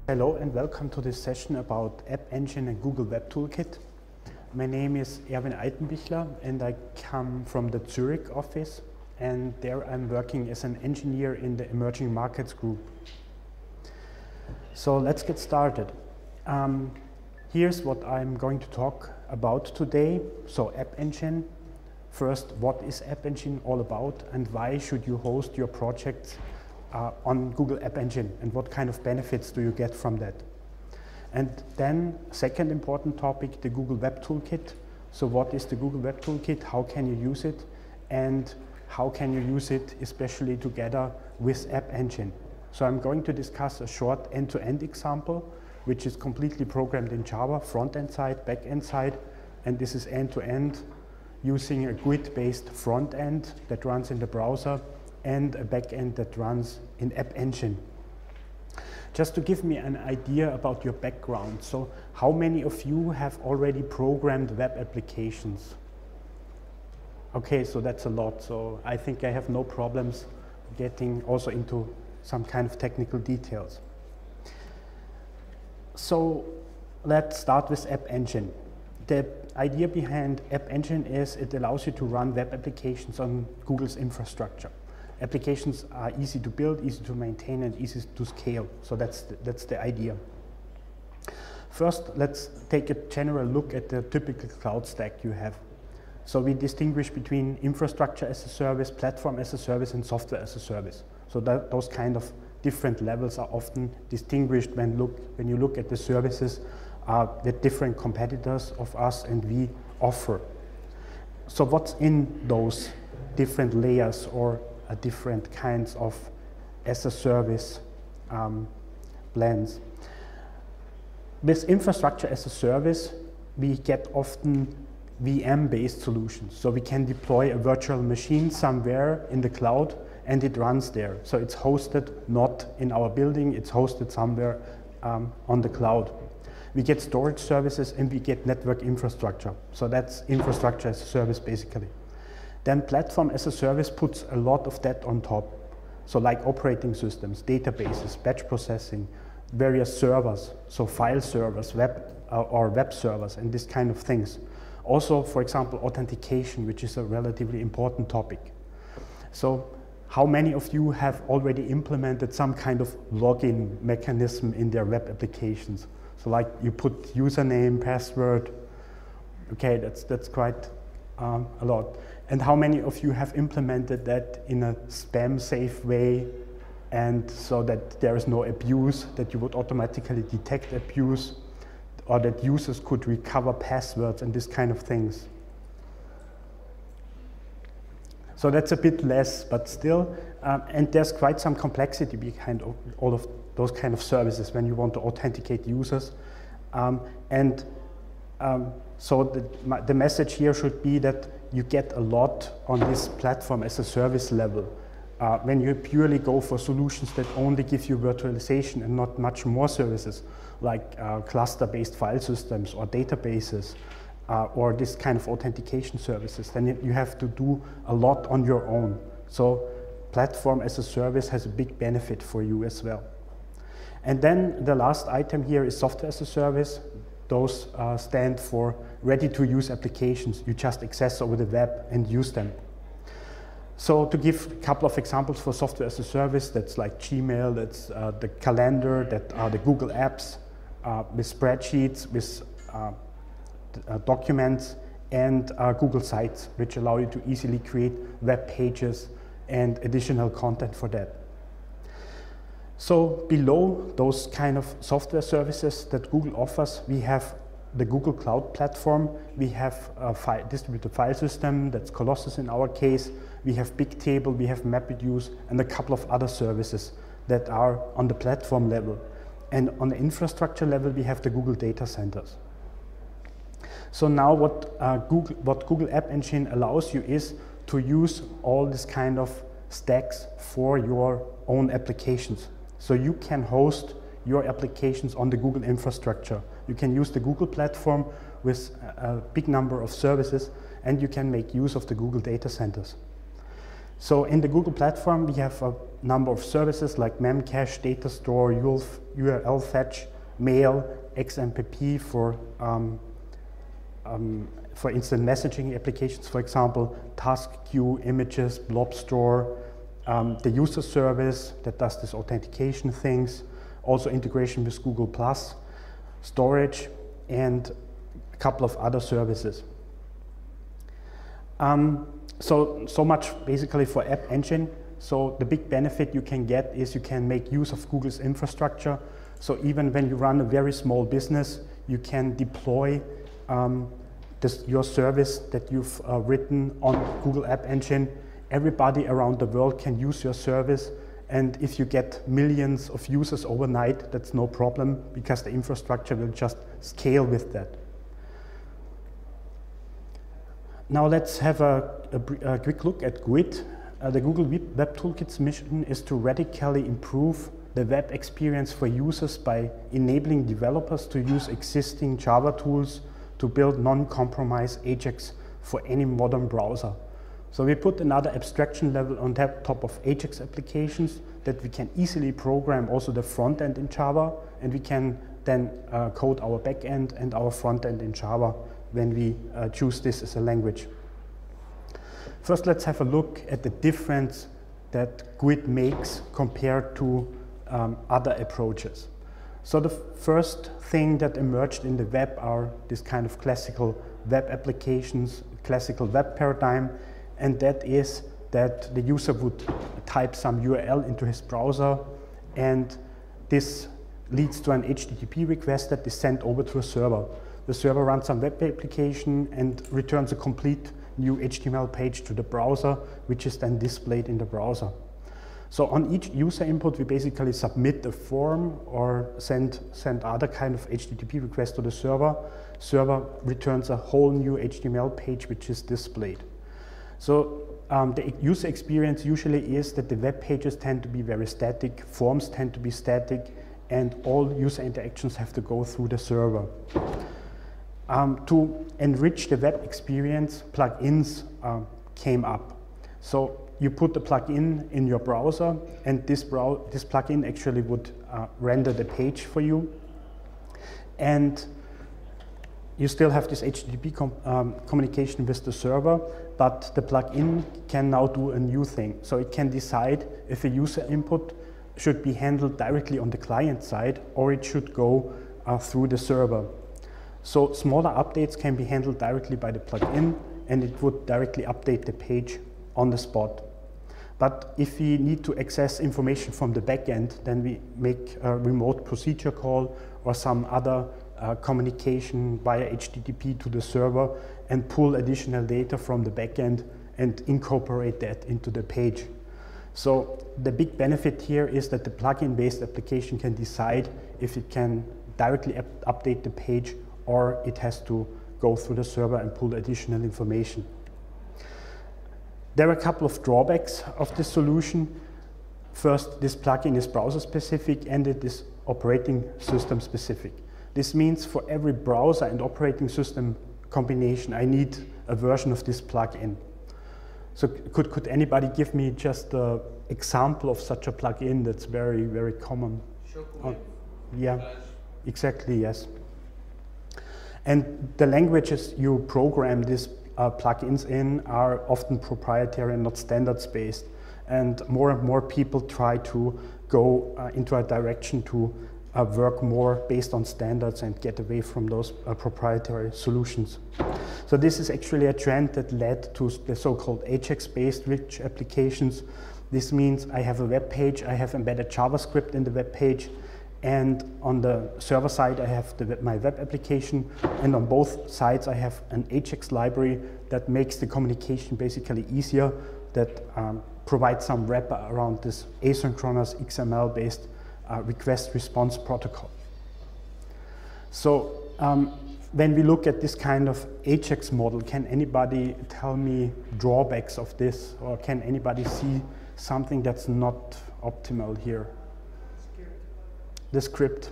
Hello and welcome to this session about AppEngine and Google Web Toolkit. My name is Eitenbschler and I come from the Zurich office, and there I'm working as an engineer in the emerging markets group. So let's get started. Here's what I'm going to talk about today. So AppEngine. First, what is AppEngine all about and why should you host your projects on Google AppEngine, and what kind of benefits do you get from that? And then, second important topic, the Google Web Toolkit. So what is the Google Web Toolkit? How can you use it? And how can you use it especially together with AppEngine? So I'm going to discuss a short end-to-end example, which is completely programmed in Java, front-end side, back-end side, and this is end-to-end using a grid-based front-end that runs in the browser and a back-end that runs in AppEngine. Just to give me an idea about your background, so how many of you have already programmed web applications? Okay, so that's a lot, so I think I have no problems getting also into some kind of technical details. So let's start with AppEngine. The idea behind AppEngine is it allows you to run web applications on Google's infrastructure. Applications are easy to build, easy to maintain, and easy to scale. So that's the idea. First, let's take a general look at the typical cloud stack you have. So we distinguish between infrastructure as a service, platform as a service, and software as a service. So those kind of different levels are often distinguished when you look at the services that different competitors of us and we offer. So what's in those different layers or different kinds of as-a-service plans? With infrastructure as a service, we get often VM-based solutions. So we can deploy a virtual machine somewhere in the cloud and it runs there. So it's hosted not in our building, it's hosted somewhere on the cloud. We get storage services and we get network infrastructure. So that's infrastructure as a service basically. Then platform as a service puts a lot of that on top. So like operating systems, databases, batch processing, various servers, so file servers, web servers, and this kind of things. Also, for example, authentication, which is a relatively important topic. So how many of you have already implemented some kind of login mechanism in their web applications? So like you put username, password, okay, that's quite a lot. And how many of you have implemented that in a spam-safe way, and so that there is no abuse, that you would automatically detect abuse, or that users could recover passwords and this kind of things? So that's a bit less, but still, and there's quite some complexity behind all of those kind of services when you want to authenticate users. So the message here should be that you get a lot on this platform as a service level. When you purely go for solutions that only give you virtualization and not much more services, like cluster-based file systems or databases, or this kind of authentication services, then you have to do a lot on your own. So platform as a service has a big benefit for you as well. And then the last item here is software as a service. Those stand for ready-to-use applications. You just access over the web and use them. So to give a couple of examples for software as a service, that's like Gmail, that's the calendar, that are the Google apps, with spreadsheets, with documents, and Google Sites, which allow you to easily create web pages and additional content for that. So below those kind of software services that Google offers, we have the Google Cloud Platform. We have a distributed file system, that's Colossus in our case. We have BigTable, we have MapReduce, and a couple of other services that are on the platform level. And on the infrastructure level, we have the Google data centers. So now what Google AppEngine allows you is to use all this kind of stacks for your own applications. So you can host your applications on the Google infrastructure. You can use the Google platform with a big number of services, and you can make use of the Google data centers. So in the Google platform, we have a number of services like Memcache, Data Store, URL Fetch, Mail, XMPP for instant messaging applications, for example, Task Queue, Images, Blob Store, the user service that does this authentication things, also integration with Google+, storage, and a couple of other services. So much basically for AppEngine. So the big benefit you can get is you can make use of Google's infrastructure. So even when you run a very small business, you can deploy your service that you've written on Google AppEngine. Everybody around the world can use your service. And if you get millions of users overnight, that's no problem because the infrastructure will just scale with that. Now let's have a quick look at Grid. The Google Web Toolkit's mission is to radically improve the web experience for users by enabling developers to use existing Java tools to build non-compromise Ajax for any modern browser. So we put another abstraction level on top of Ajax applications that we can easily program also the front end in Java, and we can then code our back end and our front end in Java when we choose this as a language. First, let's have a look at the difference that Grid makes compared to other approaches. So the first thing that emerged in the web are this kind of classical web applications, classical web paradigm, and that is that the user would type some URL into his browser, and this leads to an HTTP request that is sent over to a server. The server runs some web application and returns a complete new HTML page to the browser, which is then displayed in the browser. So on each user input, we basically submit a form or send other kind of HTTP request to the server. Server returns a whole new HTML page, which is displayed. So the user experience usually is that the web pages tend to be very static, forms tend to be static, and all user interactions have to go through the server. To enrich the web experience, plugins came up. So you put the plugin in your browser, and this plugin actually would render the page for you. And you still have this HTTP communication with the server, but the plugin can now do a new thing. So it can decide if a user input should be handled directly on the client side, or it should go through the server. So smaller updates can be handled directly by the plugin, and it would directly update the page on the spot. But if we need to access information from the backend, then we make a remote procedure call or some other communication via HTTP to the server and pull additional data from the backend and incorporate that into the page. So the big benefit here is that the plugin-based application can decide if it can directly update the page or it has to go through the server and pull additional information. There are a couple of drawbacks of this solution. First, this plugin is browser-specific and it is operating system-specific. This means for every browser and operating system combination, I need a version of this plugin. So could anybody give me just an example of such a plugin that's very, very common? Yeah, exactly, yes. And the languages you program these plugins in are often proprietary and not standards-based. And more people try to go into a direction to work more based on standards and get away from those proprietary solutions. So this is actually a trend that led to the so-called Ajax-based rich applications. This means I have a web page, I have embedded JavaScript in the web page, and on the server side I have my web application, and on both sides I have an Ajax library that makes the communication basically easier, that provides some wrapper around this asynchronous XML-based request-response protocol. So when we look at this kind of Ajax model, can anybody tell me drawbacks of this, or can anybody see something that's not optimal here? The script.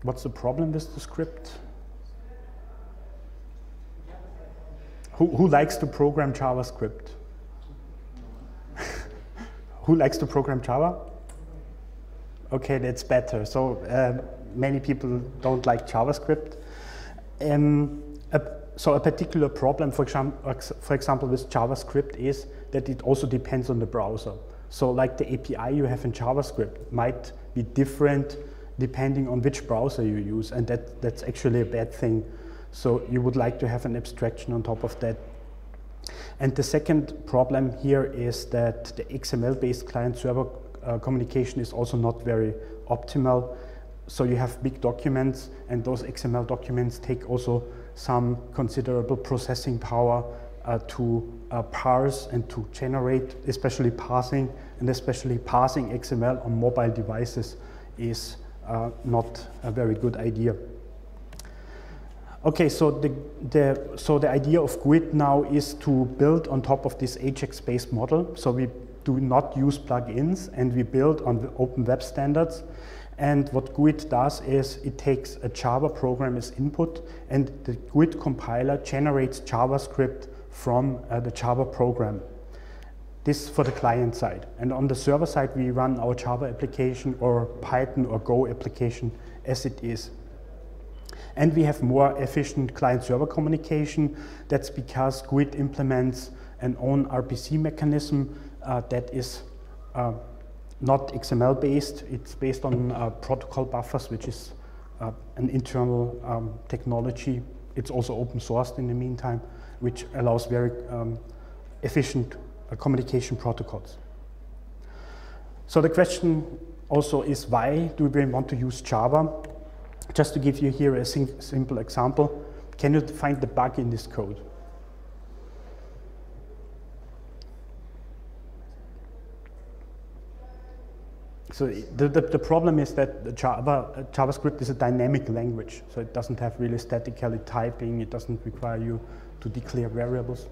What's the problem with the script? Who likes to program JavaScript? Who likes to program Java? Okay, that's better. So many people don't like JavaScript. So a particular problem, for example, with JavaScript is that it also depends on the browser. So like the API you have in JavaScript might be different depending on which browser you use, and that's actually a bad thing. So you would like to have an abstraction on top of that. And the second problem here is that the XML-based client-server communication is also not very optimal. So you have big documents, and those XML documents take also some considerable processing power to parse and to generate, especially parsing, and especially parsing XML on mobile devices is not a very good idea. Okay, so the idea of Grid now is to build on top of this Ajax-based model. So we do not use plugins, and we build on the open web standards. And what Grid does is it takes a Java program as input, and the Grid compiler generates JavaScript from the Java program. This for the client side. And on the server side, we run our Java application or Python or Go application as it is. And we have more efficient client-server communication. That's because Grid implements an own RPC mechanism that is not XML-based. It's based on protocol buffers, which is an internal technology. It's also open-sourced in the meantime, which allows very efficient communication protocols. So the question also is, why do we want to use Java? Just to give you here a simple example, can you find the bug in this code? So the problem is that JavaScript is a dynamic language, so it doesn't have really statically typing, it doesn't require you to declare variables.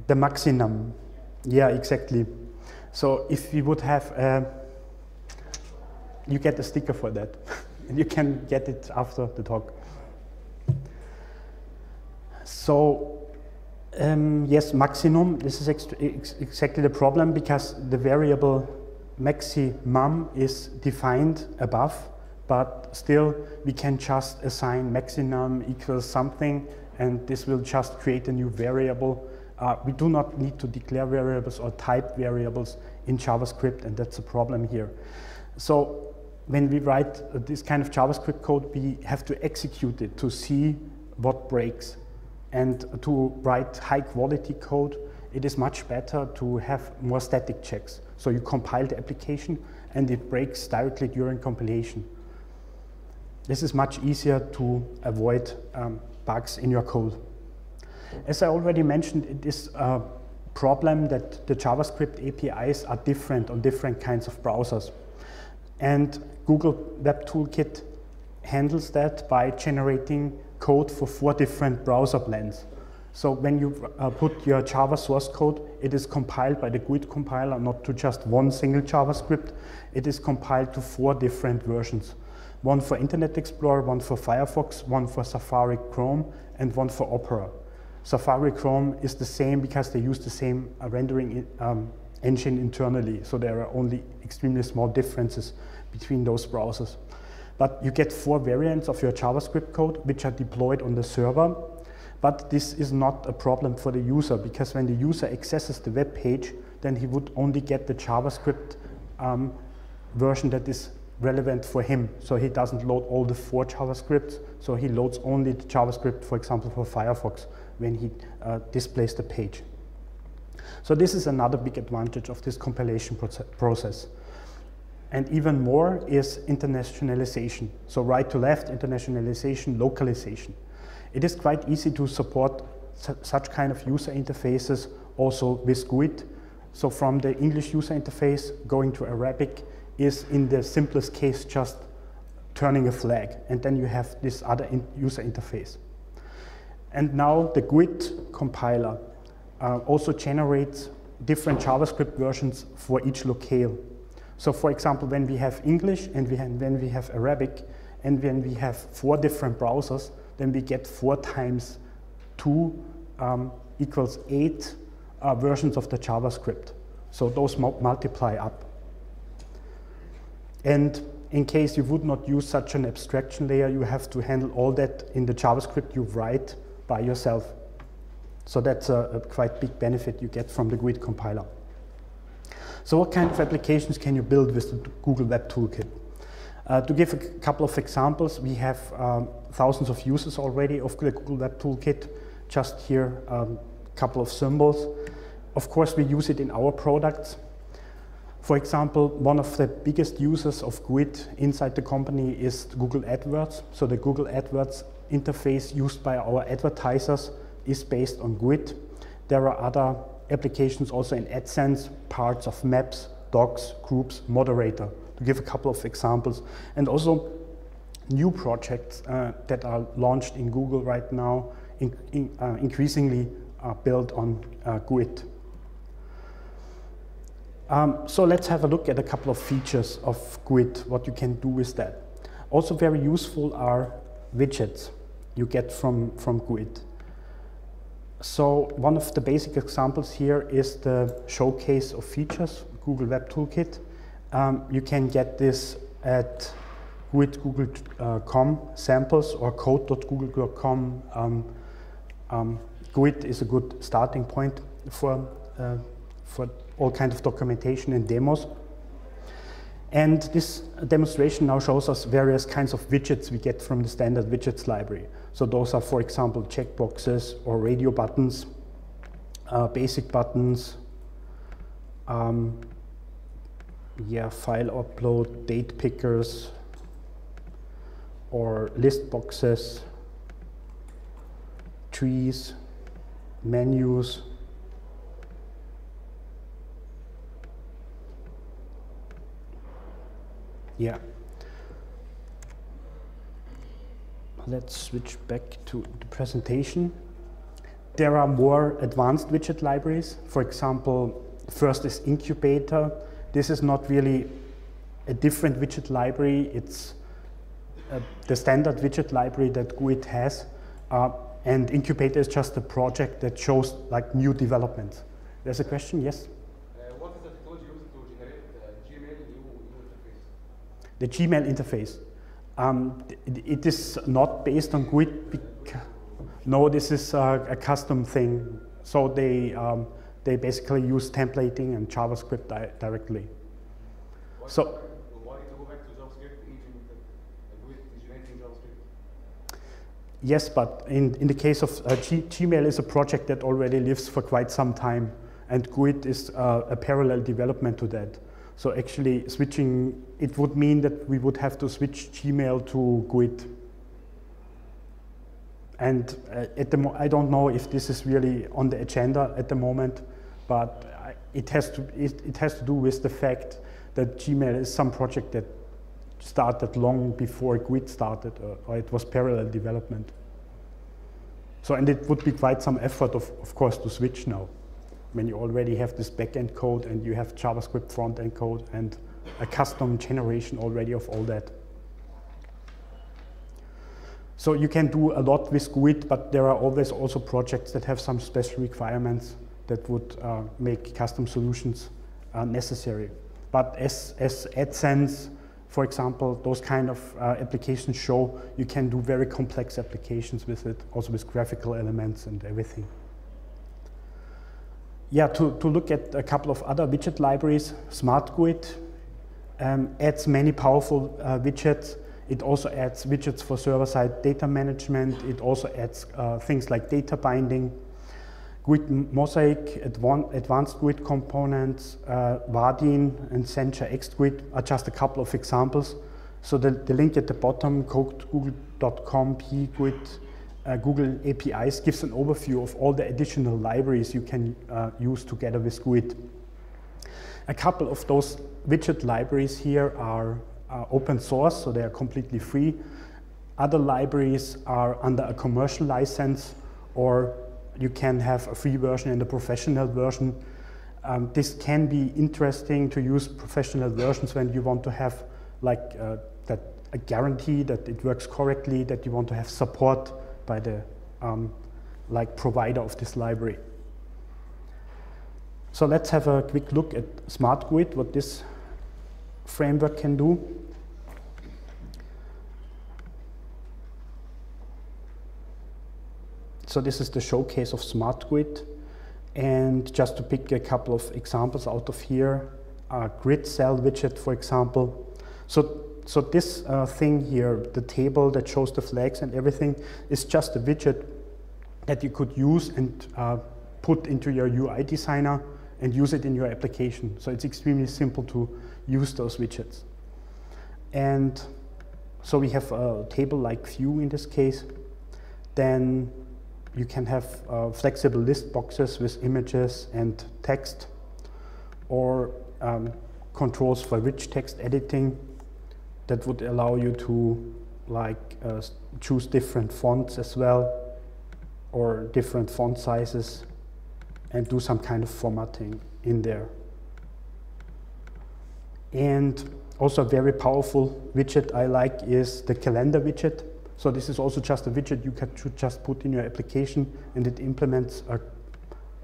The maximum, yeah, exactly. So if you would have, you get a sticker for that, and you can get it after the talk. So yes, maximum, this is exactly the problem, because the variable maximum is defined above, but still we can just assign maximum equals something, and this will just create a new variable. We do not need to declare variables or type variables in JavaScript, and that's a problem here. So when we write this kind of JavaScript code, we have to execute it to see what breaks. And to write high quality code, it is much better to have more static checks. So you compile the application and it breaks directly during compilation. This is much easier to avoid bugs in your code. As I already mentioned, it is a problem that the JavaScript APIs are different on different kinds of browsers. And Google Web Toolkit handles that by generating code for 4 different browser blends. So when you put your Java source code, it is compiled by the Grid compiler, not to just one single JavaScript. It is compiled to 4 different versions. One for Internet Explorer, one for Firefox, one for Safari Chrome, and one for Opera. Safari Chrome is the same because they use the same rendering engine internally, so there are only extremely small differences between those browsers. But you get 4 variants of your JavaScript code, which are deployed on the server. But this is not a problem for the user, because when the user accesses the web page, then he would only get the JavaScript version that is relevant for him. So he doesn't load all the 4 JavaScripts, so he loads only the JavaScript, for example, for Firefox, when he displays the page. So this is another big advantage of this compilation process. And even more is internationalization. So right to left, internationalization, localization. It is quite easy to support such kind of user interfaces also with Grid. So from the English user interface, going to Arabic is in the simplest case just turning a flag, and then you have this other user interface. And now the Grid compiler also generates different JavaScript versions for each locale. So for example, when we have English and when we have Arabic, and when we have 4 different browsers, then we get 4 times 2 equals 8 versions of the JavaScript. So those multiply up. And in case you would not use such an abstraction layer, you have to handle all that in the JavaScript you write by yourself. So that's a quite big benefit you get from the GUID compiler. So what kind of applications can you build with the Google Web Toolkit? To give a couple of examples, we have thousands of users already of the Google Web Toolkit. Just here, a couple of symbols. Of course, we use it in our products. For example, one of the biggest users of GUID inside the company is Google AdWords. So the Google AdWords interface used by our advertisers is based on GUID. There are other applications also in AdSense, parts of Maps, Docs, Groups, Moderator, to give a couple of examples. And also new projects that are launched in Google right now increasingly are built on GUID. So let's have a look at a couple of features of GUID, what you can do with that. Also very useful are widgets you get from GUID. So one of the basic examples here is the showcase of features, Google Web Toolkit. You can get this at GUID.google.com samples or code.google.com. GUID is a good starting point for all kinds of documentation and demos. And this demonstration now shows us various kinds of widgets we get from the standard widgets library. So those are, for example, checkboxes or radio buttons, basic buttons, file upload, date pickers, or list boxes, trees, menus, Let's switch back to the presentation. There are more advanced widget libraries. For example, first is Incubator. This is not really a different widget library. It's the standard widget library that GUID has. And Incubator is just a project that shows like new developments. There's a question, yes? What is the technology used to generate Gmail new interface? The Gmail interface. It is not based on GUID. No, this is a custom thing. So they basically use templating and JavaScript directly. Why to go back to JavaScript engine GUID is generating JavaScript? Yes, but in the case of Gmail is a project that already lives for quite some time, and GUID is a parallel development to that. So actually switching, it would mean that we would have to switch Gmail to GUID. And I don't know if this is really on the agenda at the moment, but it has to do with the fact that Gmail is some project that started long before GUID started, or it was parallel development. So, and it would be quite some effort, of course, to switch now, when you already have this backend code and you have JavaScript front-end code and a custom generation already of all that. So you can do a lot with GUID, but there are always also projects that have some special requirements that would make custom solutions necessary. But as AdSense, for example, those kind of applications show, you can do very complex applications with it, also with graphical elements and everything. Yeah, to look at a couple of other widget libraries, SmartQuit adds many powerful widgets. It also adds widgets for server-side data management. It also adds things like data binding. GUID Mosaic, advanced GUID components, Vardin and Sencha XGUID are just a couple of examples. So the link at the bottom, code.google.com pguid Google APIs, gives an overview of all the additional libraries you can use together with GUID. A couple of those widget libraries here are open source, so they are completely free. Other libraries are under a commercial license, or you can have a free version and a professional version. This can be interesting to use professional versions when you want to have like a guarantee that it works correctly, that you want to have support by the like provider of this library. So let's have a quick look at SmartQuit, what this framework can do. So this is the showcase of SmartQuit. And just to pick a couple of examples out of here, a grid cell widget, for example. So this thing here, the table that shows the flags and everything, is just a widget that you could use and put into your UI designer and use it in your application. So it's extremely simple to use those widgets. And so we have a table-like view in this case. Then you can have flexible list boxes with images and text, or controls for rich text editing that would allow you to choose different fonts as well, or different font sizes, and do some kind of formatting in there. And also a very powerful widget I like is the calendar widget. So this is also just a widget you can just put in your application, and it implements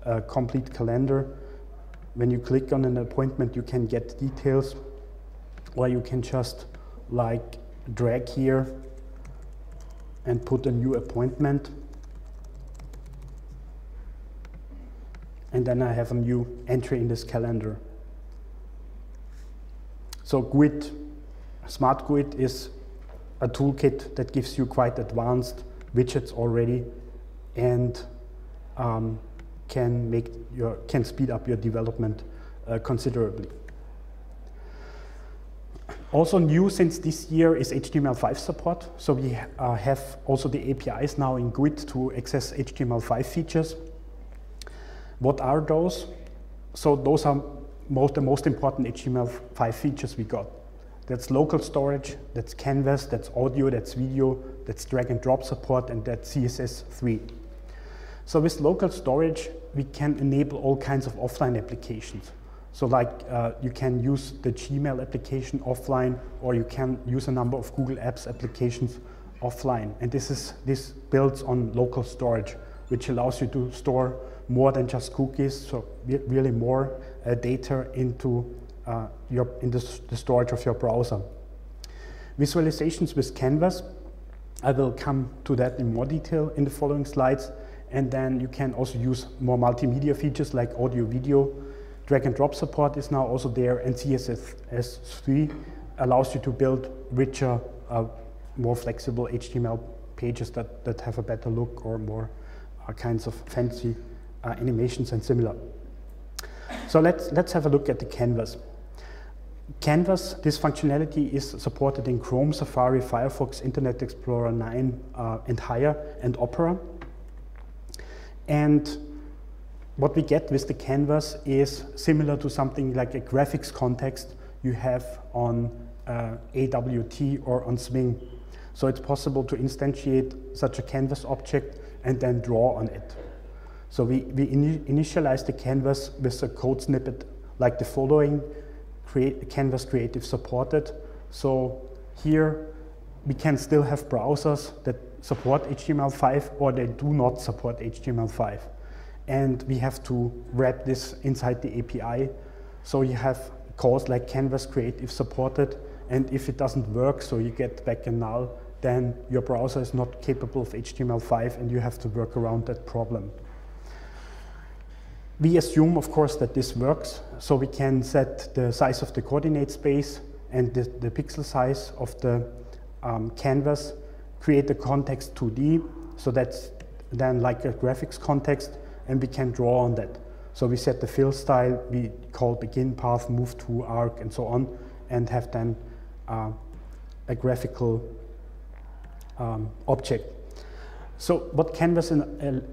a complete calendar. When you click on an appointment, you can get details, or you can just drag here and put a new appointment. And then I have a new entry in this calendar. So SmartQuit is a toolkit that gives you quite advanced widgets already, and can speed up your development considerably. Also new since this year is HTML5 support. So we have also the APIs now in Grid to access HTML5 features. What are those? So those are the most important HTML5 features we got. That's local storage, that's canvas, that's audio, that's video, that's drag and drop support, and that's CSS3. So with local storage, we can enable all kinds of offline applications. So you can use the Gmail application offline, or you can use a number of Google Apps applications offline. And this builds on local storage, which allows you to store more than just cookies, so really more data into the storage of your browser. Visualizations with Canvas, I will come to that in more detail in the following slides. And then you can also use more multimedia features like audio, video. Drag and drop support is now also there, and CSS3 allows you to build richer, more flexible HTML pages that have a better look, or more kinds of fancy animations and similar. So let's have a look at the Canvas. Canvas, this functionality is supported in Chrome, Safari, Firefox, Internet Explorer 9 and higher, and Opera. And what we get with the Canvas is similar to something like a graphics context you have on AWT or on Swing. So it's possible to instantiate such a Canvas object and then draw on it. So we initialize the Canvas with a code snippet like the following: Canvas Creative supported. So here we can still have browsers that support HTML5, or they do not support HTML5. And we have to wrap this inside the API. So you have calls like Canvas Creative supported, and if it doesn't work, so you get back a null, then your browser is not capable of HTML5, and you have to work around that problem. We assume, of course, that this works, so we can set the size of the coordinate space and the pixel size of the canvas, create the context 2D, so that's then like a graphics context, and we can draw on that. So we set the fill style, we call begin path, move to, arc, and so on, and have then a graphical object. So what Canvas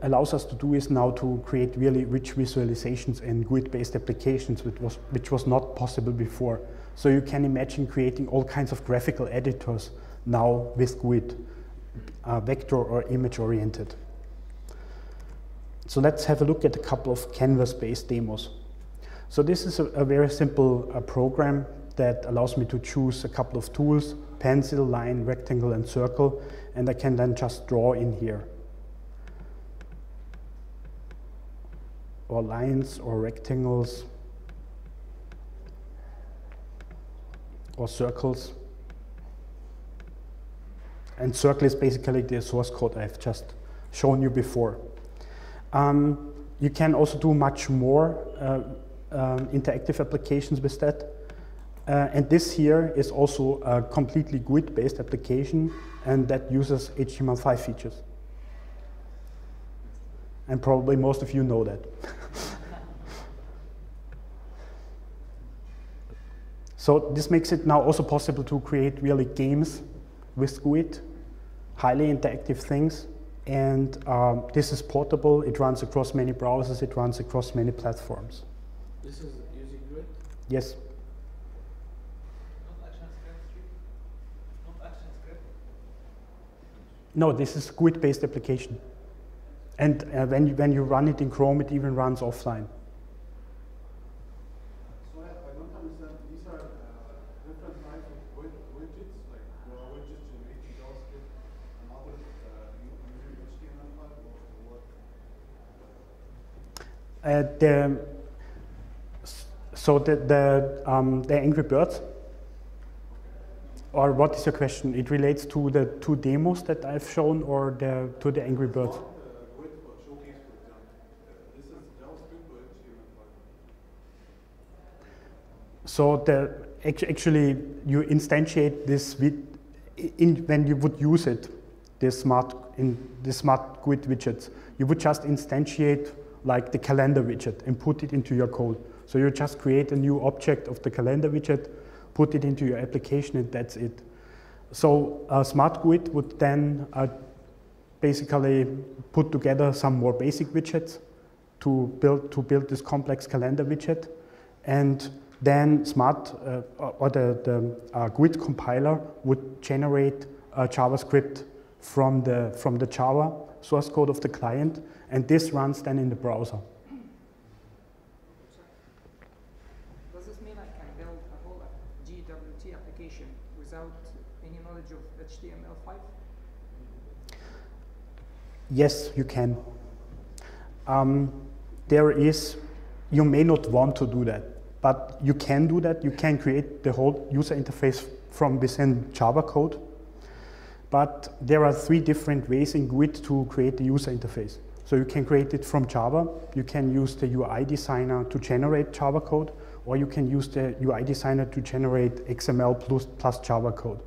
allows us to do is now to create really rich visualizations in grid-based applications, which was not possible before. So you can imagine creating all kinds of graphical editors now with Grid, vector or image-oriented. So let's have a look at a couple of Canvas-based demos. So this is a very simple program that allows me to choose a couple of tools: pencil, line, rectangle, and circle, and I can then just draw in here. or lines or rectangles or circles. And circle is basically the source code I've just shown you before. You can also do much more interactive applications with that. And this here is also a completely GUID-based application, and that uses HTML5 features. And probably most of you know that. So this makes it now also possible to create really games with GUID, highly interactive things. And this is portable, it runs across many browsers, it runs across many platforms. This is using GUID? Yes. No, this is GUID-based application. And when you run it in Chrome, it even runs offline. So I don't understand, these are different types of widgets, like there are widgets generating JavaScript and others using HTML5 or what? So the Angry Birds, or what is your question? It relates to the two demos that I've shown, or to the Angry Birds? GUID showcase, for example. This is JavaScript or HTML5? So actually you instantiate this when you would use it, the SmartGrid widgets. You would just instantiate like the calendar widget and put it into your code. So you just create a new object of the calendar widget, put it into your application, and that's it. So SmartQuit would then basically put together some more basic widgets to build this complex calendar widget, and then the GUID compiler would generate JavaScript from the Java source code of the client, and this runs then in the browser. Does this mean I can build a whole GWT application without any knowledge of HTML5? Yes, you can. You may not want to do that, but you can do that. You can create the whole user interface from within Java code. But there are 3 different ways in GUID to create the user interface. So you can create it from Java. You can use the UI designer to generate Java code, or you can use the UI designer to generate XML plus Java code.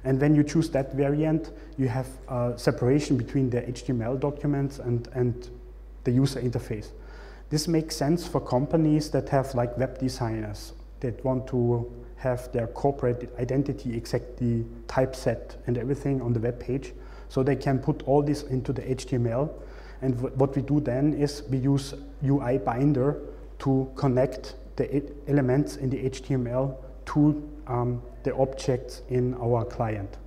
And when you choose that variant, you have separation between the HTML documents and the user interface. This makes sense for companies that have like web designers that want to have their corporate identity exactly typeset and everything on the web page, so they can put all this into the HTML. And what we do then is we use UI binder to connect the elements in the HTML to the objects in our client.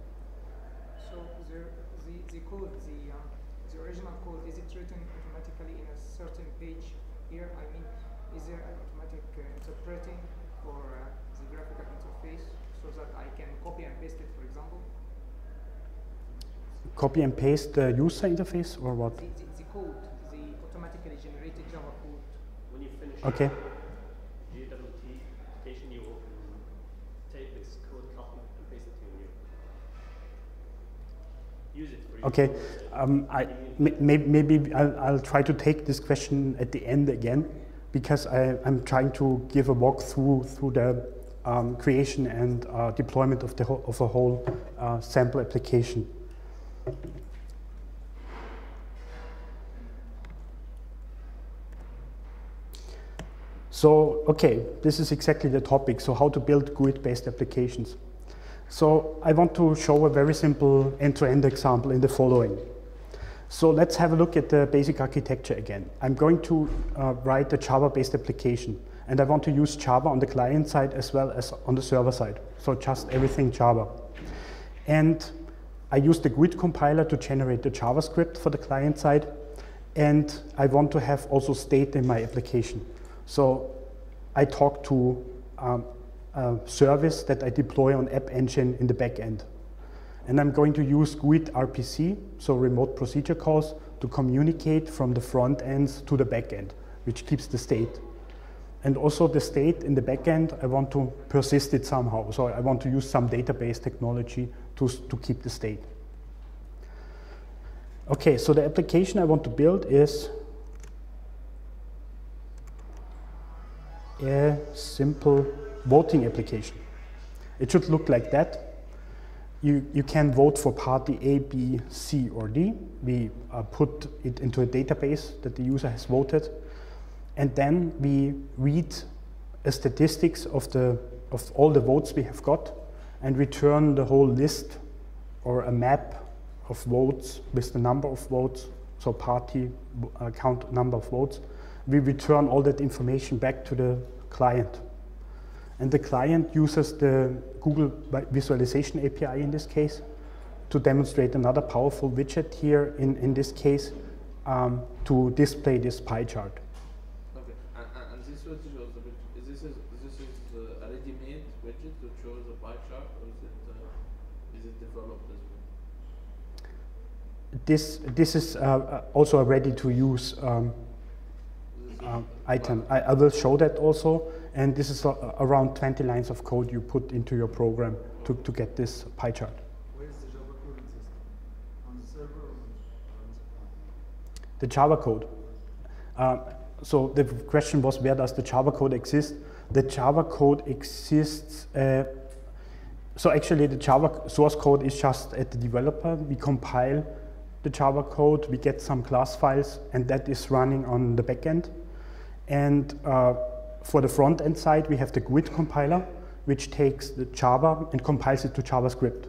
So the code, the original code, is it written automatically in a certain page here? I mean, is there an automatic interpreting for the graphical interface so that I can copy and paste it, for example? Copy and paste the user interface, or what? The code, the automatically generated Java code. When you finish Okay. GWT application, you will take this code, copy and paste it to your use it for your Okay, code. maybe I'll try to take this question at the end again, because I'm trying to give a walkthrough through the creation and deployment of a whole sample application. So, okay, this is exactly the topic. So how to build GUID-based applications. So I want to show a very simple end-to-end example in the following. So let's have a look at the basic architecture again. I'm going to write a Java-based application, and I want to use Java on the client side as well as on the server side. So just everything Java. And I use the GUID compiler to generate the JavaScript for the client side, and I want to have also state in my application. So I talk to a service that I deploy on AppEngine in the back end. And I'm going to use GUID RPC, so remote procedure calls, to communicate from the front ends to the back end. which keeps the state. And also the state in the backend, I want to persist it somehow. So I want to use some database technology to keep the state. Okay, so the application I want to build is a simple voting application. It should look like that. You can vote for party A, B, C, or D. We put it into a database that the user has voted. And then we read a statistics of all the votes we have got and return the whole list or a map of votes with the number of votes, so party count number of votes. We return all that information back to the client. And the client uses the Google Visualization API in this case to demonstrate another powerful widget here in this case to display this pie chart. This is a ready-made widget to show the pie chart, or is it developed as well? This is also a ready-to-use item. I will show that also, and this is around 20 lines of code you put into your program to get this pie chart. Where is the Java code exist? On the server or on the The Java code. So the question was, where does the Java code exist? The Java code exists, so actually the Java source code is just at the developer. We compile the Java code, we get some class files, and that is running on the backend. And for the front-end side, we have the Grid compiler, which takes the Java and compiles it to JavaScript.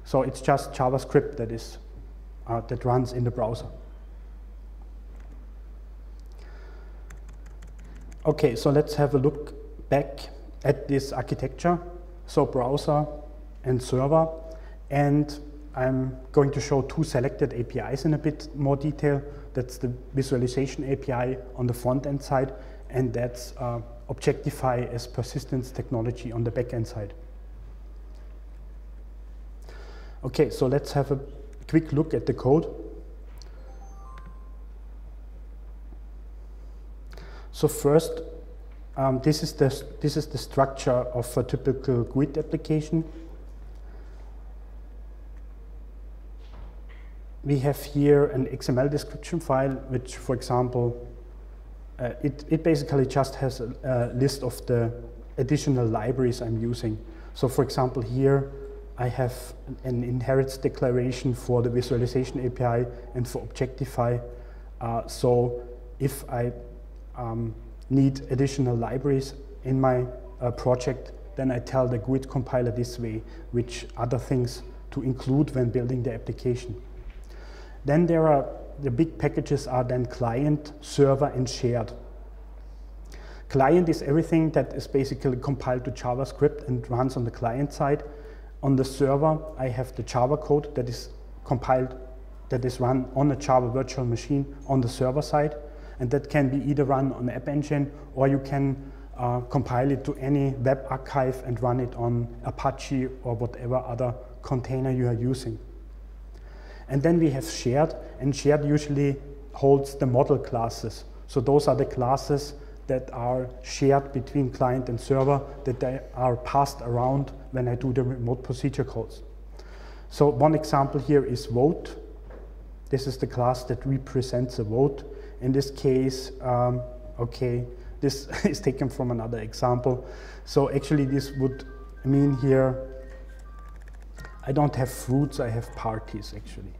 So it's just JavaScript that runs in the browser. Okay, so let's have a look back at this architecture. So browser and server, and I'm going to show two selected APIs in a bit more detail. That's the visualization API on the front-end side, and that's Objectify as persistence technology on the back-end side. Okay, so let's have a quick look at the code. So first, this is the structure of a typical Grid application. We have here an XML description file, which, for example, it basically just has a list of the additional libraries I'm using. So, for example, here I have an inherits declaration for the visualization API and for Objectify. So if I need additional libraries in my project, then I tell the Grid compiler this way, which other things to include when building the application. Then the big packages are then client, server, and shared. Client is everything that is basically compiled to JavaScript and runs on the client side. On the server, I have the Java code that is compiled, that is run on a Java virtual machine on the server side. And that can be either run on AppEngine, or you can compile it to any web archive and run it on Apache or whatever other container you are using. And then we have shared, and shared usually holds the model classes. So those are the classes that are shared between client and server, that they are passed around when I do the remote procedure calls. So one example here is vote. This is the class that represents a vote. In this case, okay, this is taken from another example. So actually this would mean here, I don't have fruits, I have parties actually.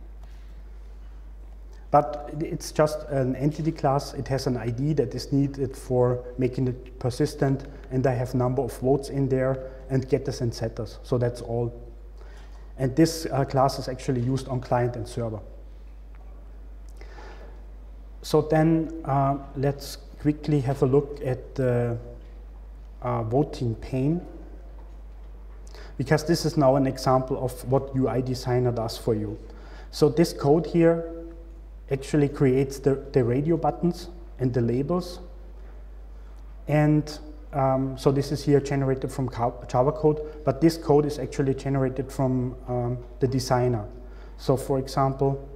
But it's just an entity class. It has an ID that is needed for making it persistent, and I have number of votes in there and getters and setters. So that's all. And this class is actually used on client and server. So then let's quickly have a look at the voting pane, because this is now an example of what UI Designer does for you. So this code here actually creates the radio buttons and the labels. And so this is here generated from Java code, but this code is actually generated from the designer. So for example,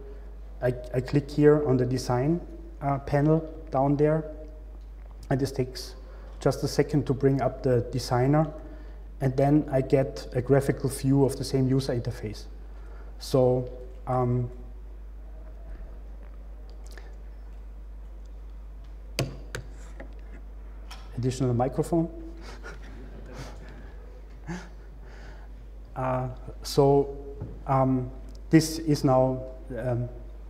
I click here on the design panel, down there, and this takes just a second to bring up the designer, and then I get a graphical view of the same user interface. So additional microphone. This is now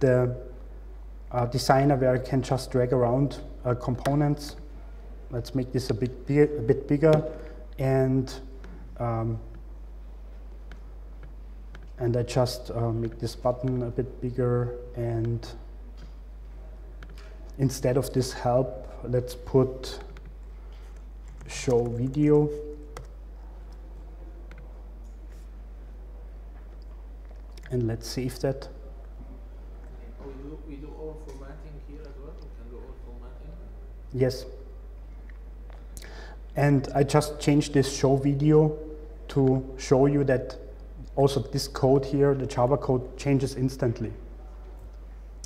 the designer where I can just drag around components. Let's make this a bit bigger, and I just make this button a bit bigger, and instead of this help, let's put show video. And let's save that. We do all formatting here as well? We can do all formatting? Yes. And I just changed this show video to show you that also this code here, the Java code, changes instantly.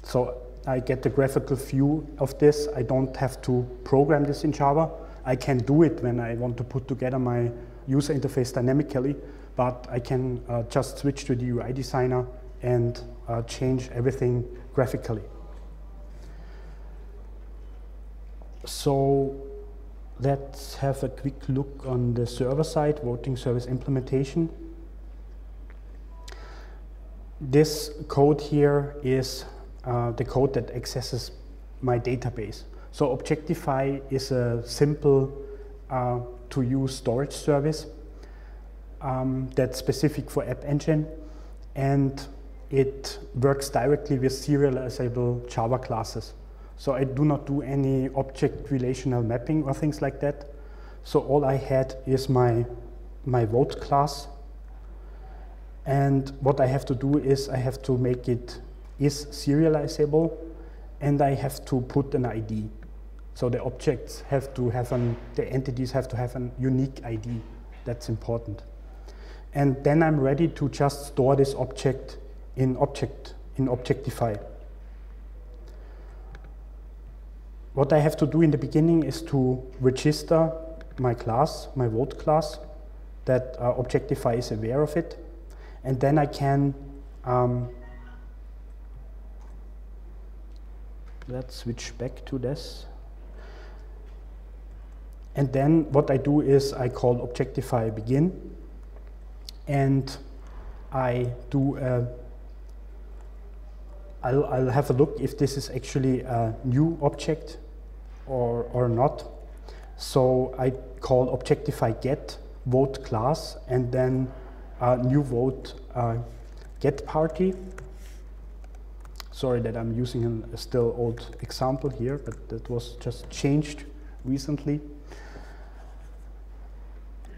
So I get the graphical view of this. I don't have to program this in Java. I can do it when I want to put together my user interface dynamically, but I can just switch to the UI designer and change everything graphically. So let's have a quick look on the server side, voting service implementation. This code here is the code that accesses my database. So Objectify is a simple to use storage service that's specific for AppEngine, and it works directly with serializable Java classes. So I do not do any object relational mapping or things like that. So all I had is my vote class, and what I have to do is I have to make it is serializable, and I have to put an ID. So the objects have to have the entities have to have a unique ID. That's important. And then I'm ready to just store this object in Objectify. What I have to do in the beginning is to register my class, my vote class, that Objectify is aware of it. And then I can, let's switch back to this. And then what I do is I call Objectify begin, and I do I'll have a look if this is actually a new object or not. So I call Objectify get vote class, and then new vote get party. Sorry that I'm using a still old example here, but that was just changed recently.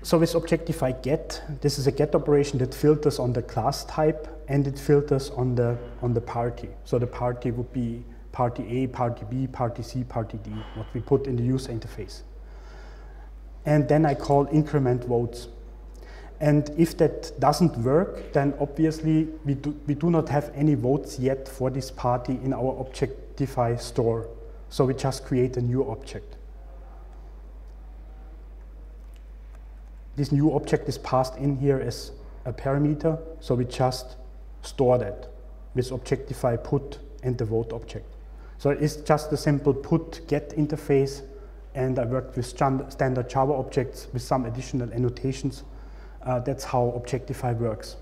So with Objectify get, this is a get operation that filters on the class type, and it filters on the party. So the party would be party A, party B, party C, party D, what we put in the user interface. And then I call increment votes. And if that doesn't work, then obviously we do not have any votes yet for this party in our Objectify store. So we just create a new object. This new object is passed in here as a parameter, so we just store that with Objectify put and the vote object. So it's just a simple put get interface, and I worked with standard Java objects with some additional annotations. That's how Objectify works.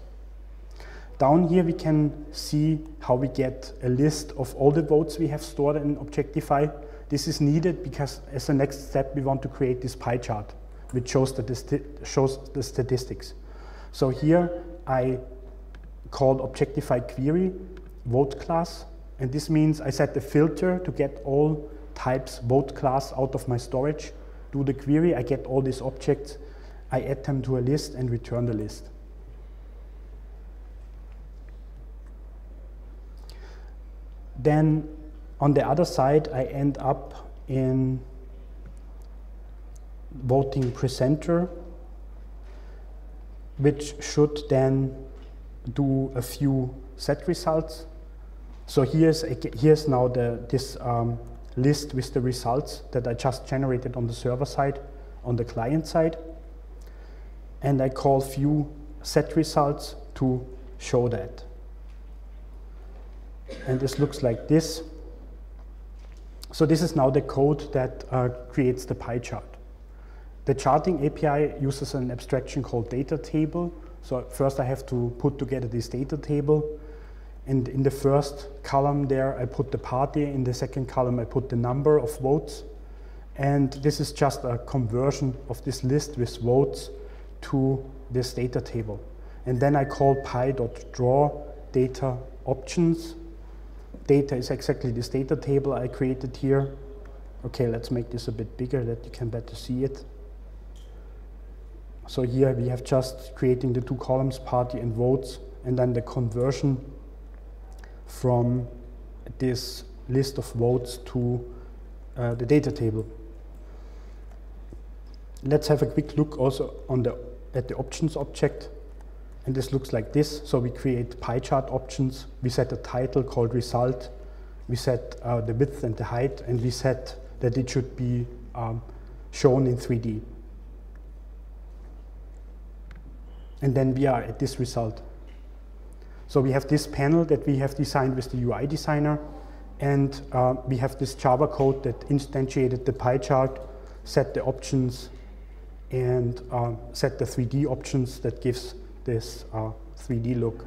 Down here we can see how we get a list of all the votes we have stored in Objectify. This is needed because as a next step we want to create this pie chart, which shows the statistics. So here I called Objectify query vote class, and this means I set the filter to get all types vote class out of my storage. Do the query, I get all these objects, I add them to a list and return the list. Then on the other side I end up in voting presenter, which should then do a few set results. So here's now this list with the results that I just generated on the server side, on the client side. And I call view set results to show that. And this looks like this. So this is now the code that creates the pie chart. The charting API uses an abstraction called data table. So first I have to put together this data table. And in the first column there, I put the party. In the second column, I put the number of votes. And this is just a conversion of this list with votes to this data table. And then I call pie.draw data options. Data is exactly this data table I created here. Okay, let's make this a bit bigger that you can better see it. So here we have just creating the two columns, party and votes, and then the conversion from this list of votes to the data table. Let's have a quick look also on at the options object. And this looks like this. So we create pie chart options. We set a title called result. We set the width and the height, and we set that it should be shown in 3D. And then we are at this result. So we have this panel that we have designed with the UI designer, and we have this Java code that instantiated the pie chart, set the options, and set the 3D options that gives this 3D look.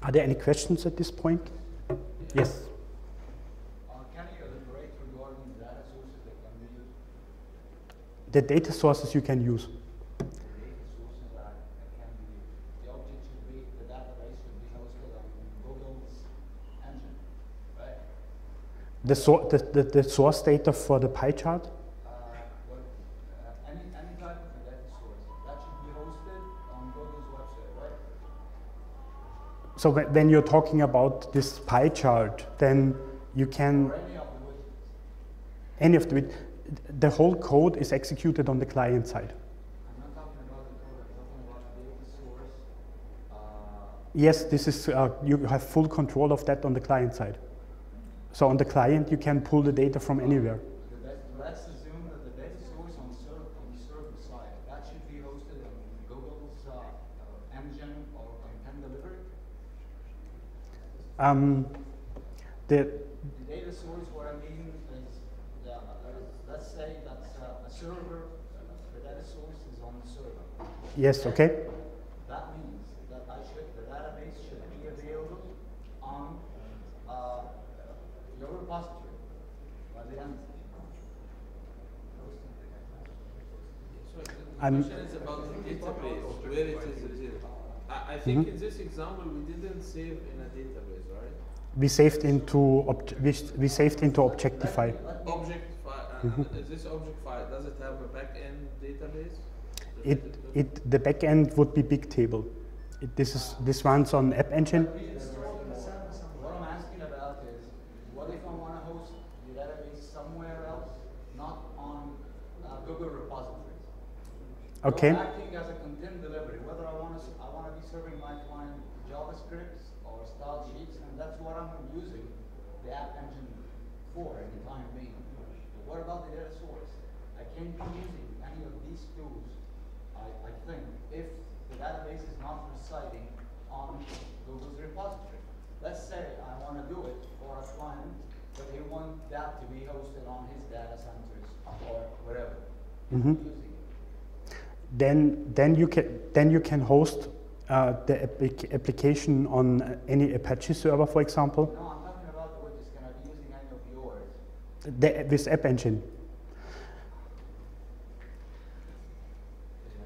Are there any questions at this point? Yes. Can you elaborate regarding the data sources that can be used? The data sources you can use. The data sources that can be used. The object should be, the database should be hosted on Google's engine, right? The source data for the pie chart? Any type of a data source that should be hosted on Google's website, right? So when you're talking about this pie chart, then you can, Or any of the widgets. any of the whole code is executed on the client side. I'm not talking about the code, I'm talking about the data source. Yes, this is, you have full control of that on the client side. So on the client, you can pull the data from anywhere. Let's assume that the data source on the server side, that should be hosted on Google's engine or content delivery. The data source, what I mean is, let's say that's a server, the data source is on the server. yes, okay. That means that the database should be available on your repository by the end. So the I'm- question is about the database, where it is reserved. I think in this example we didn't save in a database, right? We saved into we saved into Objectify. Objectify, this Objectify, does it have a back-end database? The backend would be BigTable. This runs on AppEngine. What I'm asking about is, what if I want to host the database somewhere else, not on Google repositories? Okay. So I'm acting as a content delivery, whether I want to be serving my client JavaScripts or style sheets, and that's what I'm using the AppEngine for in the time being. But what about the data source? I can't be using any of these tools, I think, if the database is not residing on Google's repository. Let's say I want to do it for a client, but he wants that to be hosted on his data centers or wherever. Mhm. Using it. Then you can host the application on any Apache server, for example, No, I'm talking about the widgets. Can I be using any of yours? with AppEngine.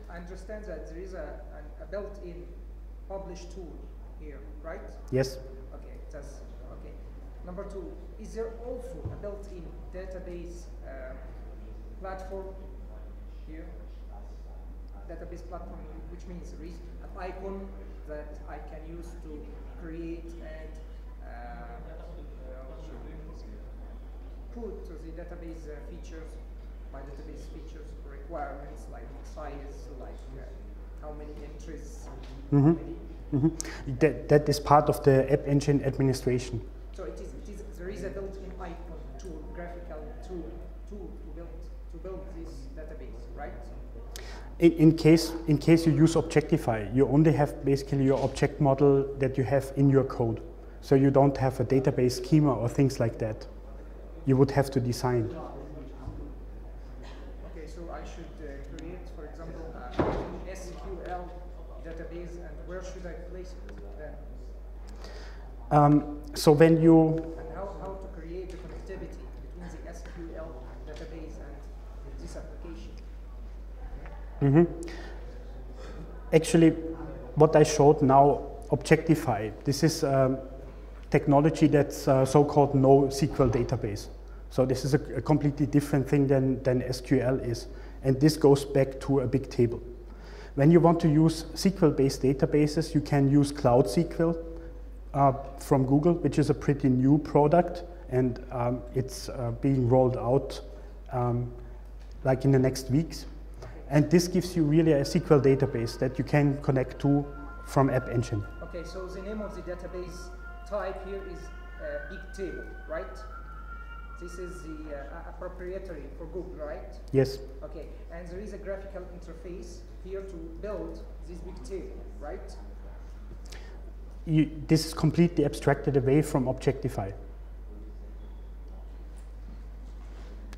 I understand that there is a built-in publish tool here, right? Yes. Okay, that's okay. Number two, is there also a built-in database platform here? Database platform, which means there is an icon that I can use to create and put the database features, my database features requirements like size, like how many entries, how many That is part of the App Engine administration. So there is a built-in icon tool, graphical tool to build this database, right? In case you use Objectify, you only have basically your object model that you have in your code. So you don't have a database schema or things like that. You would have to design. Okay, so I should create, for example, an SQL database, and where should I place it then? So when you... And how to create the connectivity between the SQL database and this application? Actually, what I showed now, Objectify, this is technology that's so-called NoSQL database. So this is a completely different thing than SQL is. And this goes back to a BigTable. When you want to use SQL-based databases, you can use Cloud SQL from Google, which is a pretty new product, and it's being rolled out like in the next weeks. And this gives you really a SQL database that you can connect to from AppEngine. Okay, so the name of the database type here is BigTable, right? This is the proprietary for Google, right? Yes. Okay, and there is a graphical interface here to build this BigTable, right? This is completely abstracted away from Objectify.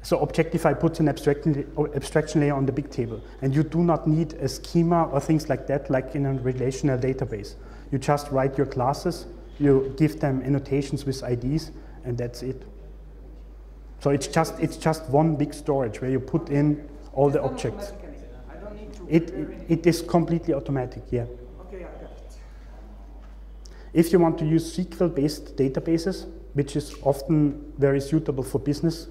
So Objectify puts an abstraction layer on the BigTable, and you do not need a schema or things like that, like in a relational database. You just write your classes, you give them annotations with IDs, and that's it. So it's just one big storage where you put in all the objects. I don't need to It is completely automatic, yeah. Okay, I got it. If you want to use SQL-based databases, which is often very suitable for business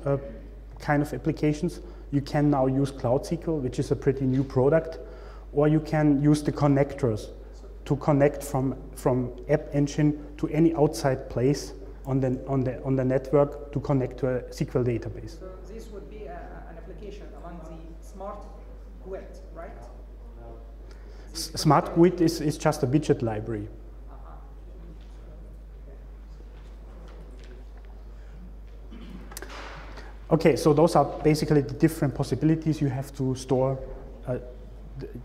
kind of applications, you can now use Cloud SQL, which is a pretty new product, or you can use the connectors to connect from AppEngine to any outside place on the network to connect to a SQL database. So this would be an application among the SmartQuit, right? SmartQuit is just a widget library. Okay, so those are basically the different possibilities you have to store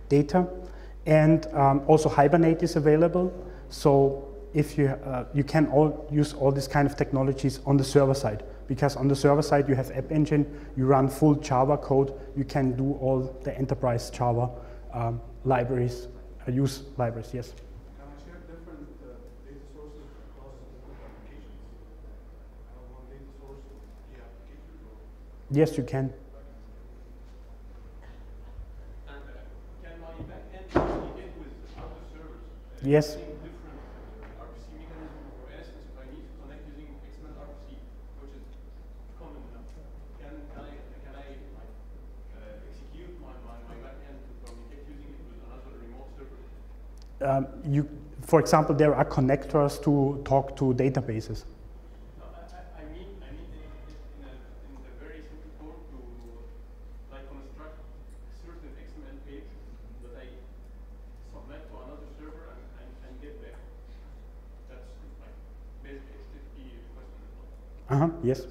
data. And also Hibernate is available. So if you can use all these kind of technologies on the server side, because on the server side you have AppEngine, you run full Java code, you can do all the enterprise Java libraries, use libraries, yes. Can I share different data sources across different applications? I have one data source for the application. Yes, you can. And can my backend communicate with other servers? Yes. Using different RPC mechanisms, for instance, if I need to connect using XML RPC, which is common enough, can I execute my backend to communicate using it with another remote server? For example, there are connectors to talk to databases. I mean in the very simple code to like construct a certain XML page that I submit to another server and get back. That's like basic HTTP request. Yes.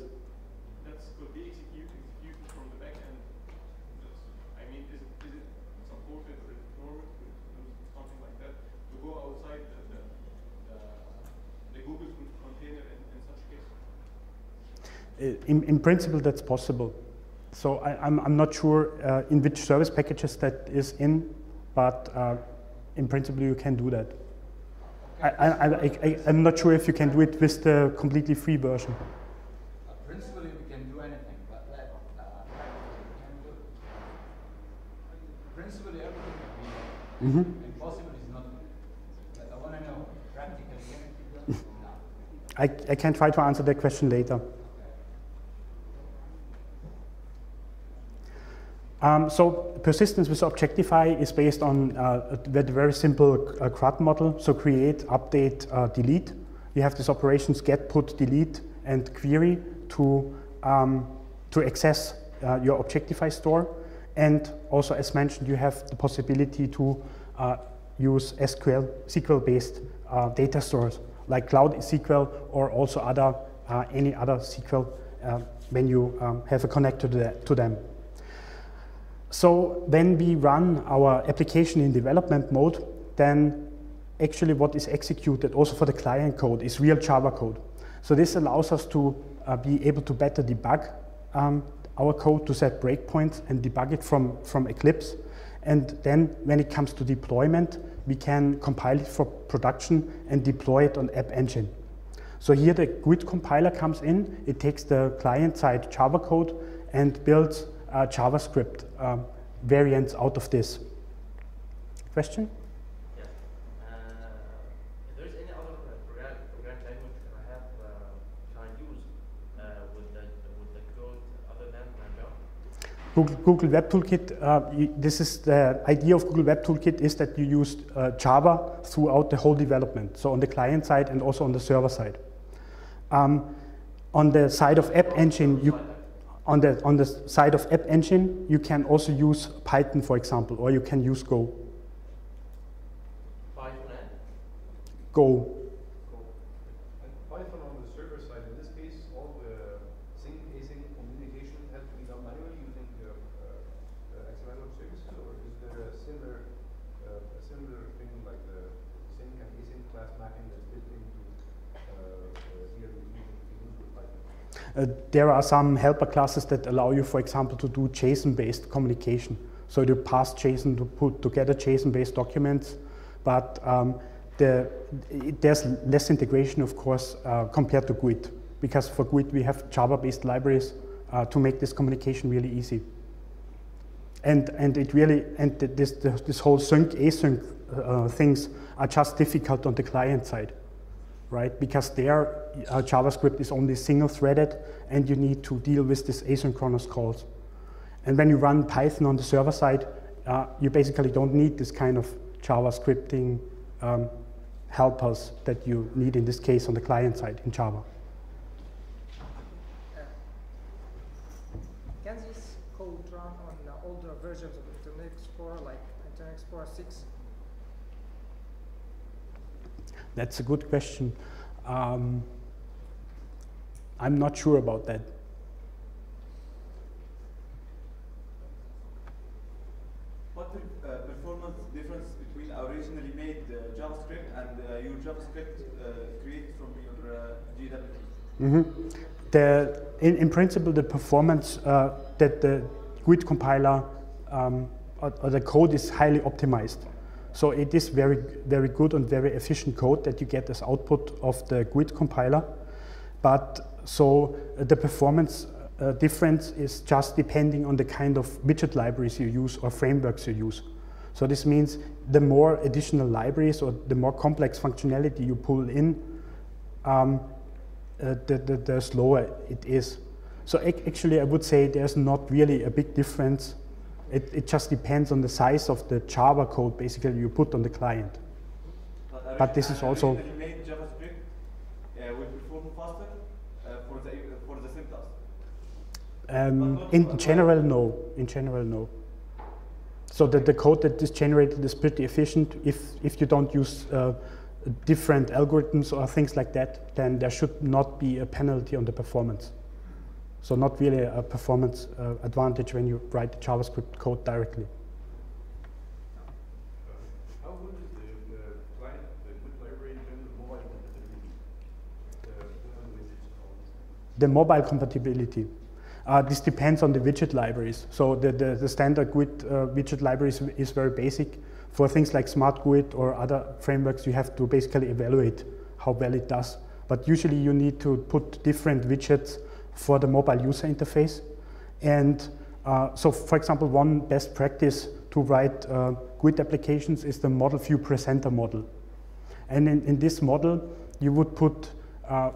That could be executed from the back end. I mean, is it supported or is it normal to do something like that to go outside the Google container in such case? In principle, that's possible. So I'm not sure in which service packages that is in, but in principle you can do that. I'm not sure if you can do it with the completely free version. Principally, we can do anything, but principally everything can be done. Impossible is not. I want to know practically can it be done? No. I can try to answer that question later. So persistence with Objectify is based on a very simple CRUD model. So create, update, delete. You have these operations get, put, delete, and query to access your Objectify store. And also, as mentioned, you have the possibility to use SQL-based data stores like Cloud SQL or also any other SQL when you have a connector to them. So when we run our application in development mode, then actually what is executed also for the client code is real Java code. So this allows us to be able to better debug our code, to set breakpoints and debug it from Eclipse. And then when it comes to deployment, we can compile it for production and deploy it on AppEngine. So here the GUID compiler comes in, it takes the client-side Java code and builds JavaScript variants out of this. Question? Yes. If there's any other program language can use with the code other than Java? Google Web Toolkit, this is the idea of Google Web Toolkit is that you use Java throughout the whole development, so on the client side and also on the server side. On the side of AppEngine, on the side of AppEngine, you can also use Python, for example, or you can use Go. Python and? Go. And Python on the server side, in this case, all the sync, async communication has to be done manually using XML web services, or is there a similar thing like the sync and async class mapping that's built into here with Python? There are some helper classes that allow you, for example, to do JSON-based communication. So you pass JSON to put together JSON-based documents, but there's less integration, of course, compared to GUID, because for GUID we have Java-based libraries to make this communication really easy. And this whole sync async things are just difficult on the client side, right? Because there JavaScript is only single-threaded, and you need to deal with this asynchronous calls. And when you run Python on the server side, you basically don't need this kind of JavaScripting helpers that you need in this case on the client side in Java. Can this code run on older versions of Internet Explorer, like Internet Explorer 6? That's a good question. I'm not sure about that. What performance difference between originally made JavaScript and your JavaScript created from your GWT? In principle, the performance that the GUID compiler or the code is highly optimized. So it is very, very good and very efficient code that you get as output of the GUID compiler. But so the performance difference is just depending on the kind of widget libraries you use or frameworks you use. So this means the more additional libraries or the more complex functionality you pull in, the slower it is. So actually I would say there's not really a big difference. It just depends on the size of the Java code basically you put on the client. But this is also made JavaScript will perform faster for the same task. In general, no. In general, no. So the code that is generated is pretty efficient. If you don't use different algorithms or things like that, then there should not be a penalty on the performance. So not really a performance advantage when you write the JavaScript code directly. How good is the client, the GUID library in terms of mobile compatibility? The mobile compatibility. This depends on the widget libraries. So the standard GUID widget libraries is very basic. For things like SmartQuit or other frameworks, you have to basically evaluate how well it does. But usually you need to put different widgets for the mobile user interface. And so, for example, one best practice to write GUID applications is the model view presenter model. And in this model, you would put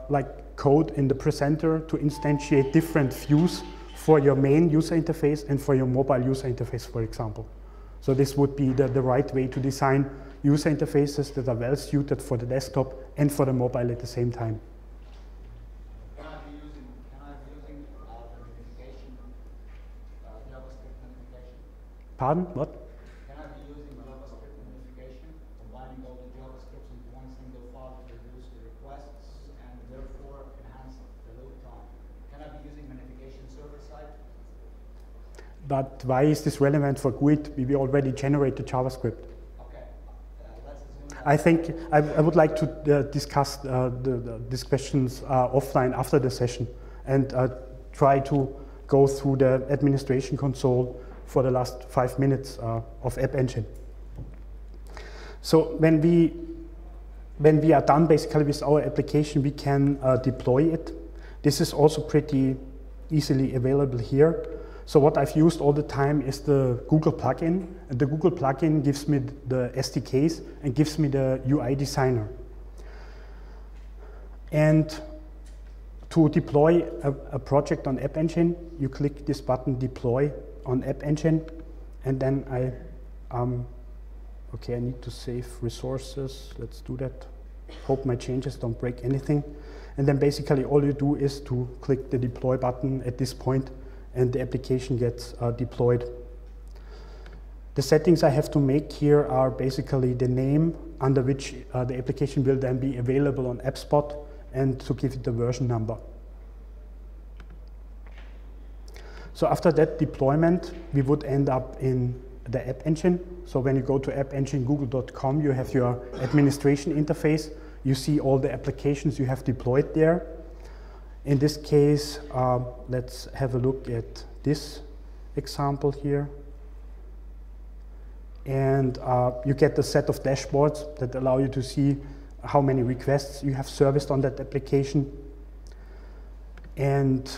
like code in the presenter to instantiate different views for your main user interface and for your mobile user interface, for example. So this would be the right way to design user interfaces that are well suited for the desktop and for the mobile at the same time. Can I be using the minification, JavaScript minification? Pardon? What? Can I be using JavaScript minification But why is this relevant for GUID? We already generated JavaScript. Okay, let's assume that. I think I would like to discuss these questions offline after the session and try to go through the administration console for the last 5 minutes of AppEngine. So when we are done basically with our application, we can deploy it. This is also pretty easily available here. So what I've used all the time is the Google plugin. And the Google plugin gives me the SDKs and gives me the UI designer. And to deploy a project on AppEngine, you click this button, Deploy on AppEngine, and then okay, I need to save resources. Let's do that. Hope my changes don't break anything. And then basically all you do is to click the Deploy button at this point, and the application gets deployed. The settings I have to make here are basically the name under which the application will then be available on AppSpot, and to give it the version number. So after that deployment, we would end up in the AppEngine. So when you go to AppEngineGoogle.com, you have your administration interface. You see all the applications you have deployed there. In this case, let's have a look at this example here. And you get a set of dashboards that allow you to see how many requests you have serviced on that application. And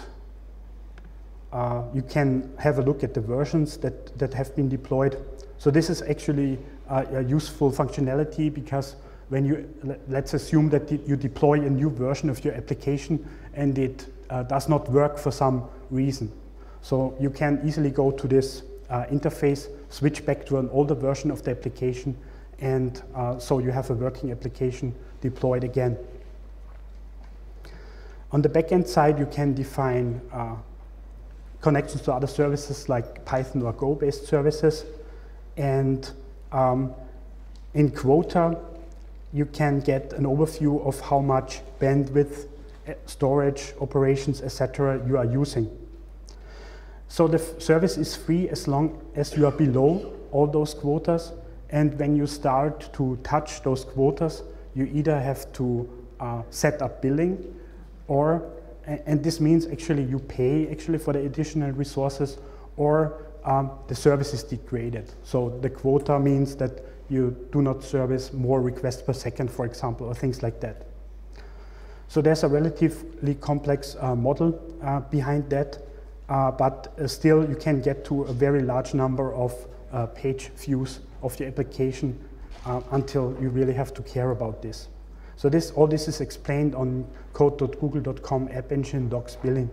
you can have a look at the versions that have been deployed. So this is actually a useful functionality, because when you, let's assume that you deploy a new version of your application and it does not work for some reason. So you can easily go to this interface, switch back to an older version of the application, and so you have a working application deployed again. On the backend side, you can define connections to other services like Python or Go-based services. And in Quota, you can get an overview of how much bandwidth, storage, operations, etc. you are using. So the service is free as long as you are below all those quotas. And when you start to touch those quotas, you either have to set up billing, or, and this means actually you pay actually for the additional resources, or the service is degraded. So the quota means that you do not service more requests per second, for example, or things like that. So there's a relatively complex model behind that, but still you can get to a very large number of page views of the application until you really have to care about this. So all this is explained on code.google.com AppEngine docs billing.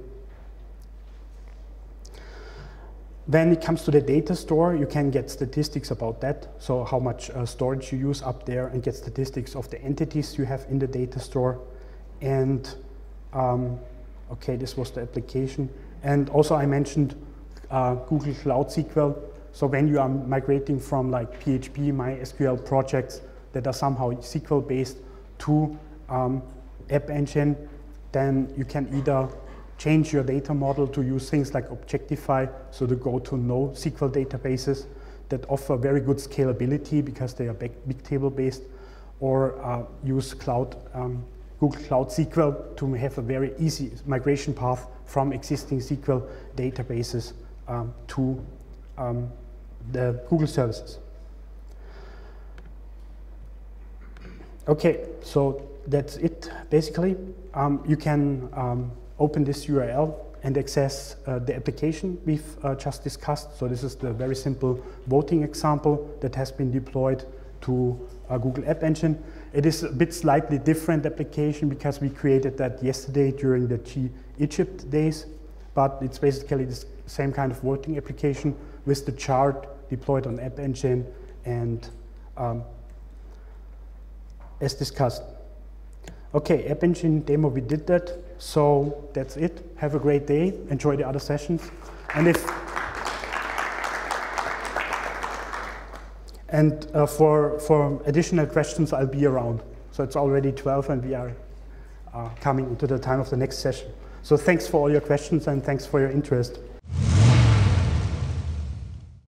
When it comes to the data store, you can get statistics about that. So how much storage you use up there, and get statistics of the entities you have in the data store. And okay, this was the application. And also I mentioned Google Cloud SQL. So when you are migrating from like PHP, MySQL projects that are somehow SQL based to AppEngine, then you can either change your data model to use things like Objectify, so to go to NoSQL databases that offer very good scalability because they are BigTable based, or use Google Cloud SQL to have a very easy migration path from existing SQL databases to the Google services. Okay, so that's it basically. You can open this URL and access the application we've just discussed. So this is the very simple voting example that has been deployed to Google AppEngine. It is a bit slightly different application because we created that yesterday during the Egypt days, but it's basically the same kind of voting application with the chart deployed on AppEngine and as discussed. Okay, AppEngine demo, we did that. So that's it. Have a great day. Enjoy the other sessions. And for additional questions, I'll be around. So it's already 12 and we are coming into the time of the next session. So thanks for all your questions and thanks for your interest.